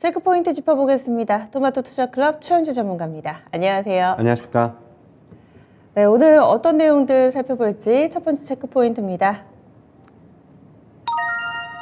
체크포인트 짚어보겠습니다. 토마토 투자클럽 최현주 전문가입니다. 안녕하세요. 안녕하십니까. 네, 오늘 어떤 내용들 살펴볼지 첫 번째 체크포인트입니다.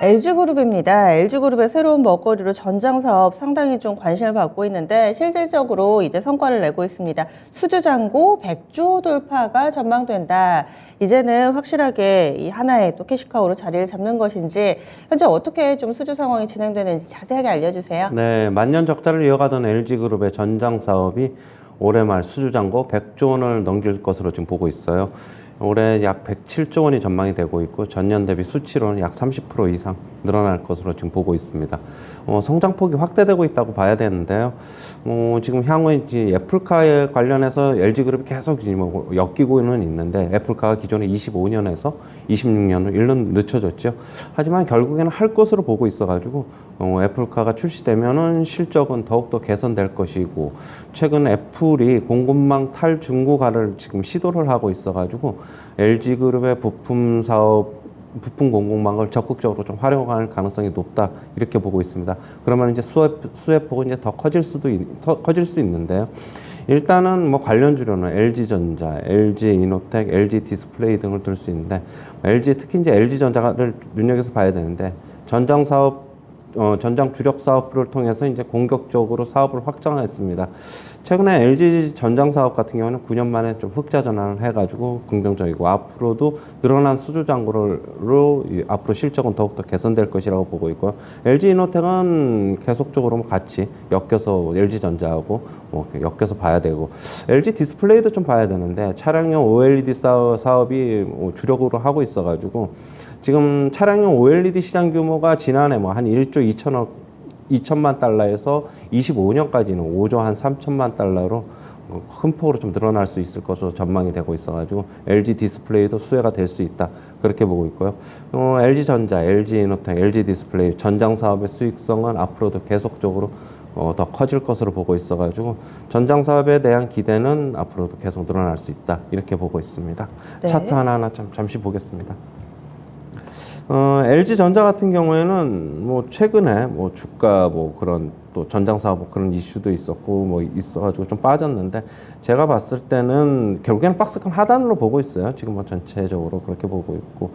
LG그룹입니다. LG그룹의 새로운 먹거리로 전장사업 상당히 좀 관심을 받고 있는데 실질적으로 이제 성과를 내고 있습니다. 수주잔고 100조 돌파가 전망된다. 이제는 확실하게 이 하나의 또 캐시카우로 자리를 잡는 것인지 현재 어떻게 좀 수주 상황이 진행되는지 자세하게 알려주세요. 네, 만년 적자를 이어가던 LG그룹의 전장사업이 올해 말 수주잔고 100조 원을 넘길 것으로 지금 보고 있어요. 올해 약 107조 원이 전망이 되고 있고 전년 대비 수치로는 약 30% 이상 늘어날 것으로 지금 보고 있습니다. 성장폭이 확대되고 있다고 봐야 되는데요. 지금 향후에 이제 애플카에 관련해서 LG그룹이 계속 엮이고는 있는데 애플카가 기존에 25년에서 26년으로 1년 늦춰졌죠. 하지만 결국에는 할 것으로 보고 있어가지고 애플카가 출시되면은 실적은 더욱더 개선될 것이고 최근 애플이 공급망 탈중고화를 지금 시도를 하고 있어가지고 LG그룹의 부품 사업 부품 공급망을 적극적으로 좀 활용할 가능성이 높다 이렇게 보고 있습니다. 그러면 이제 수혜폭은 이제 더 커질 수 있는데요. 일단은 뭐 관련주로는 LG전자, LG이노텍, LG디스플레이 등을 들 수 있는데 특히 이제 LG전자를 눈여겨서 봐야 되는데 전장 주력 사업부를 통해서 이제 공격적으로 사업을 확장했습니다. 최근에 LG 전장 사업 같은 경우는 9년 만에 좀 흑자 전환을 해가지고 긍정적이고 앞으로도 늘어난 수주 잔고로 앞으로 실적은 더욱더 개선될 것이라고 보고 있고요. LG 이노텍은 계속적으로 같이 엮여서 LG 전자하고 엮여서 봐야 되고 LG 디스플레이도 좀 봐야 되는데 차량용 OLED 사업이 주력으로 하고 있어가지고 지금 차량용 OLED 시장 규모가 지난해 한 1조 2천만 달러에서 25년까지는 5조 한 3천만 달러로 큰 폭으로 좀 늘어날 수 있을 것으로 전망이 되고 있어가지고 LG 디스플레이도 수혜가 될 수 있다 그렇게 보고 있고요. LG전자, LG이노텍, LG디스플레이 전장 사업의 수익성은 앞으로도 계속적으로 더 커질 것으로 보고 있어가지고 전장 사업에 대한 기대는 앞으로도 계속 늘어날 수 있다 이렇게 보고 있습니다. 네. 차트 하나하나 잠시 보겠습니다. LG전자 같은 경우에는 최근에 주가 그런 또 전장 사업 그런 이슈도 있었고 있어가지고 좀 빠졌는데 제가 봤을 때는 결국에는 박스권 하단으로 보고 있어요. 지금 전체적으로 그렇게 보고 있고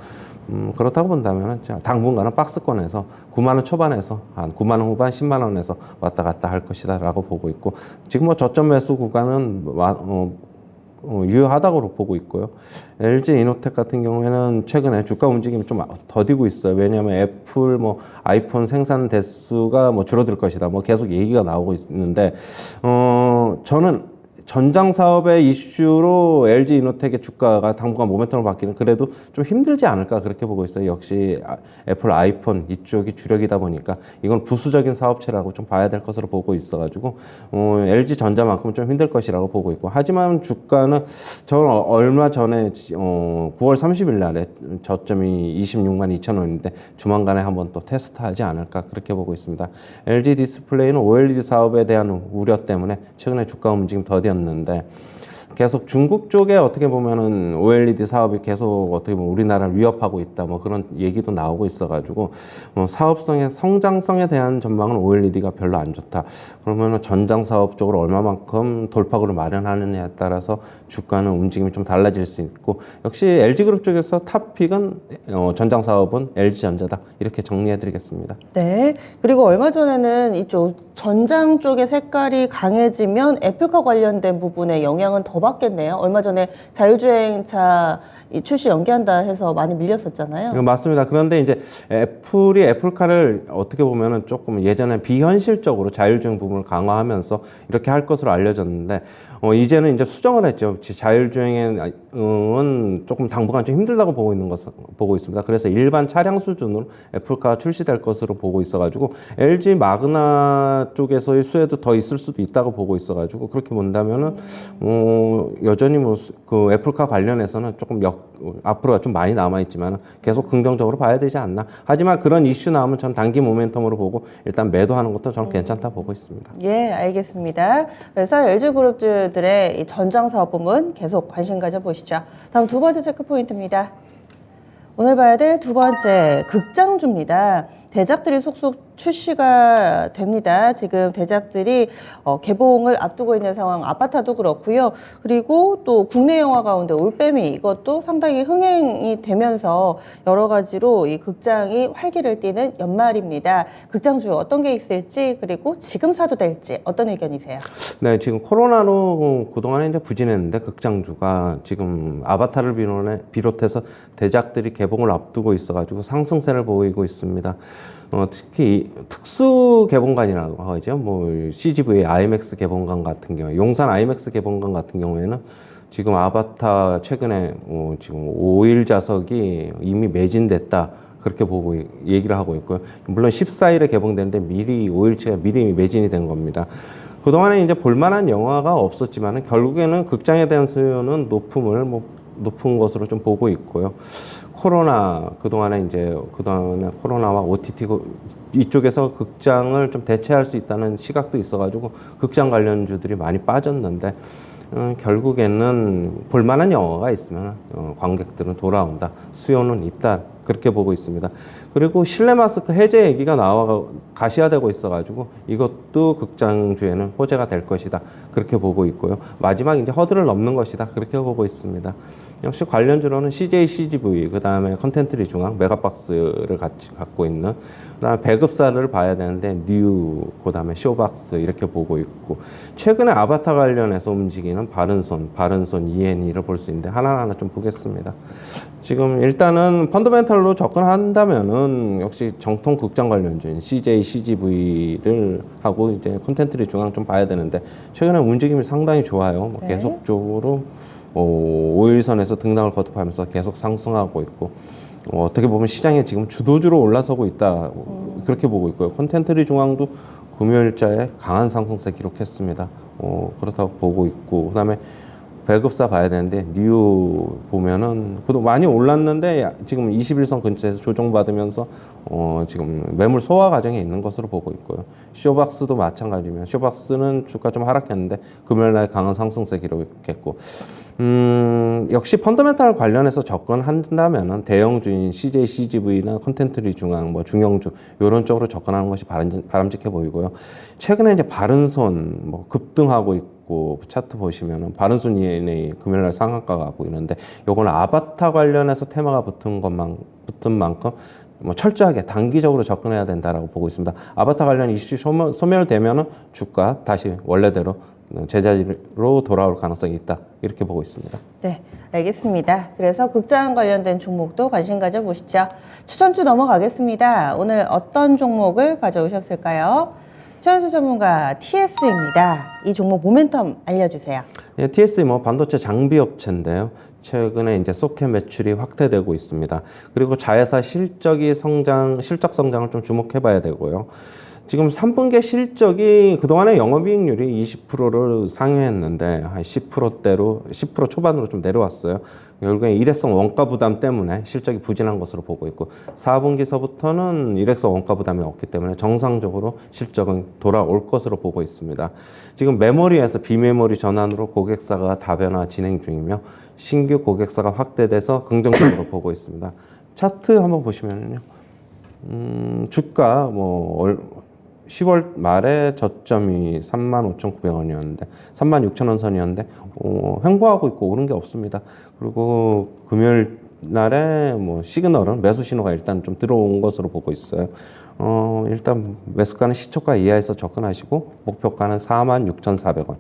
그렇다고 본다면 당분간은 박스권에서 9만 원 초반에서 한 9만 원 후반 10만 원에서 왔다 갔다 할 것이다라고 보고 있고 지금 저점 매수 구간은 유효하다고 보고 있고요. LG이노텍 같은 경우에는 최근에 주가 움직임이 좀 더디고 있어요. 왜냐하면 애플 아이폰 생산 대수가 줄어들 것이다. 계속 얘기가 나오고 있는데 저는 전장 사업의 이슈로 LG이노텍의 주가가 당분간 모멘텀을 받기는 그래도 좀 힘들지 않을까 그렇게 보고 있어요. 역시 애플 아이폰 이쪽이 주력이다 보니까 이건 부수적인 사업체라고 좀 봐야 될 것으로 보고 있어가지고 LG전자만큼은 좀 힘들 것이라고 보고 있고 하지만 주가는 저는 얼마 전에 9월 30일 날에 저점이 26만 2천 원인데 조만간에 한번 또 테스트하지 않을까 그렇게 보고 있습니다. LG 디스플레이는 OLED 사업에 대한 우려 때문에 최근에 주가 움직임 더디었는데 계속 중국 쪽에 어떻게 보면은 OLED 사업이 계속 어떻게 보면 우리나라를 위협하고 있다 그런 얘기도 나오고 있어가지고 사업성의 성장성에 대한 전망은 OLED가 별로 안 좋다. 그러면은 전장 사업 쪽으로 얼마만큼 돌파구를 마련하느냐에 따라서 주가는 움직임이 좀 달라질 수 있고 역시 LG그룹 쪽에서 탑픽은 전장 사업은 LG전자다 이렇게 정리해드리겠습니다. 네. 그리고 얼마 전에는 이쪽 전장 쪽의 색깔이 강해지면 애플카 관련된 부분에 영향은 더 받겠네요. 얼마 전에 자율주행차 출시 연기한다 해서 많이 밀렸었잖아요. 맞습니다. 그런데 이제 애플이 애플카를 어떻게 보면은 조금 예전에 비현실적으로 자율주행 부분을 강화하면서 이렇게 할 것으로 알려졌는데 이제는 이제 수정을 했죠. 자율주행은 조금 당분간 좀 힘들다고 보고 있습니다. 그래서 일반 차량 수준으로 애플카가 출시될 것으로 보고 있어가지고 LG 마그나 쪽에서의 수혜도 더 있을 수도 있다고 보고 있어가지고 그렇게 본다면은 여전히 그 애플카 관련해서는 조금 앞으로가 좀 많이 남아있지만 계속 긍정적으로 봐야 되지 않나. 하지만 그런 이슈 나오면 전 단기 모멘텀으로 보고 일단 매도하는 것도 저는 괜찮다 보고 있습니다. 예, 알겠습니다. 그래서 LG그룹주들의 이 전장 사업 부문 계속 관심 가져보시죠. 다음 두 번째 체크포인트입니다. 오늘 봐야 될 두 번째 극장주입니다. 대작들이 속속 출시가 됩니다. 지금 대작들이 개봉을 앞두고 있는 상황, 아바타도 그렇고요. 그리고 또 국내 영화 가운데 올빼미 이것도 상당히 흥행이 되면서 여러 가지로 이 극장이 활기를 띠는 연말입니다. 극장주 어떤 게 있을지 그리고 지금 사도 될지 어떤 의견이세요? 네, 지금 코로나로 그동안에 이제 부진했는데 극장주가 지금 아바타를 비롯해서 대작들이 개봉을 앞두고 있어가지고 상승세를 보이고 있습니다. 특히 특수 개봉관이라고 하죠. 뭐 CGV, IMAX 개봉관 같은 경우, 용산 IMAX 개봉관 같은 경우에는 지금 아바타 최근에 지금 5일 좌석이 이미 매진됐다. 그렇게 보고 얘기를 하고 있고요. 물론 14일에 개봉되는데 미리 5일치가 미리 매진이 된 겁니다. 그동안에 이제 볼만한 영화가 없었지만 결국에는 극장에 대한 수요는 높은 것으로 좀 보고 있고요. 그동안에 코로나와 OTT 이쪽에서 극장을 좀 대체할 수 있다는 시각도 있어가지고 극장 관련주들이 많이 빠졌는데 결국에는 볼만한 영화가 있으면 관객들은 돌아온다. 수요는 있다. 그렇게 보고 있습니다. 그리고 실내 마스크 해제 얘기가 가시화되고 있어가지고 이것도 극장주에는 호재가 될 것이다. 그렇게 보고 있고요. 마지막 이제 허들을 넘는 것이다. 그렇게 보고 있습니다. 역시 관련주로는 CJ, CGV, 그 다음에 컨텐츠리 중앙, 메가박스를 같이 갖고 있는, 그 다음에 배급사를 봐야 되는데, 뉴, 그 다음에 쇼박스 이렇게 보고 있고, 최근에 아바타 관련해서 움직이는 바른손 E&E를 볼 수 있는데, 하나하나 좀 보겠습니다. 지금 일단은 펀더멘탈로 접근한다면은 역시 정통 극장 관련주인 CJ, CGV를 하고 이제 컨텐츠리 중앙 좀 봐야 되는데, 최근에 움직임이 상당히 좋아요. 네. 계속적으로 5일선에서 등락을 거듭하면서 계속 상승하고 있고 어떻게 보면 시장에 지금 주도주로 올라서고 있다 그렇게 보고 있고요. 컨텐츠리 중앙도 금요일자에 강한 상승세 기록했습니다. 그렇다고 보고 있고 그다음에 배급사 봐야 되는데 뉴 보면은 그도 많이 올랐는데 지금 21선 근처에서 조정받으면서 지금 매물 소화 과정에 있는 것으로 보고 있고요. 쇼박스도 마찬가지면 쇼박스는 주가 좀 하락했는데 금요일날 강한 상승세 기록했고 역시 펀더멘탈 관련해서 접근한다면은 대형주인 CJ, CGV나 컨텐츠리 중앙, 중형주 이런 쪽으로 접근하는 것이 바람직해 보이고요. 최근에 이제 바른손 급등하고 있고 차트 보시면은 바른손 E&A 금요일날 상한가 가고 있는데 요거는 아바타 관련해서 테마가 붙은 만큼 철저하게 단기적으로 접근해야 된다라고 보고 있습니다. 아바타 관련 이슈 소멸되면은 주가 다시 원래대로 제자리로 돌아올 가능성이 있다. 이렇게 보고 있습니다. 네, 알겠습니다. 그래서 극장 관련된 종목도 관심 가져보시죠. 추천주 넘어가겠습니다. 오늘 어떤 종목을 가져오셨을까요? 최현수 전문가 TS입니다. 이 종목 모멘텀 알려주세요. 예, TS 반도체 장비 업체인데요. 최근에 이제 소켓 매출이 확대되고 있습니다. 그리고 자회사 실적 성장을 좀 주목해봐야 되고요. 지금 3분기 실적이 그동안에 영업이익률이 20%를 상회했는데 한 10% 초반으로 좀 내려왔어요. 결국에 일회성 원가 부담 때문에 실적이 부진한 것으로 보고 있고 4분기서부터는 일회성 원가 부담이 없기 때문에 정상적으로 실적은 돌아올 것으로 보고 있습니다. 지금 메모리에서 비메모리 전환으로 고객사가 다변화 진행 중이며 신규 고객사가 확대돼서 긍정적으로 보고 있습니다. 차트 한번 보시면요. 주가 10월 말에 저점이 35,900원이었는데 36,000원 선이었는데 횡보하고 있고 오른 게 없습니다. 그리고 금요일 날에 시그널은 매수 신호가 일단 좀 들어온 것으로 보고 있어요. 일단 매수가는 시초가 이하에서 접근하시고 목표가는 46,400원.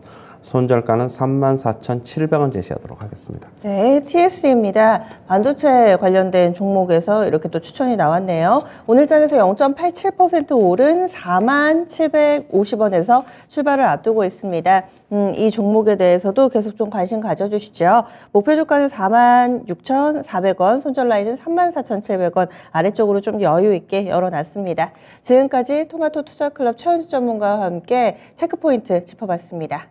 손절가는 34,700원 제시하도록 하겠습니다. 네, TS입니다. 반도체 관련된 종목에서 이렇게 또 추천이 나왔네요. 오늘 장에서 0.87% 오른 4750원에서 출발을 앞두고 있습니다. 이 종목에 대해서도 계속 좀 관심 가져주시죠. 목표 주가는 46,400원, 손절 라인은 34,700원 아래쪽으로 좀 여유 있게 열어놨습니다. 지금까지 토마토 투자클럽 최현수 전문가와 함께 체크포인트 짚어봤습니다.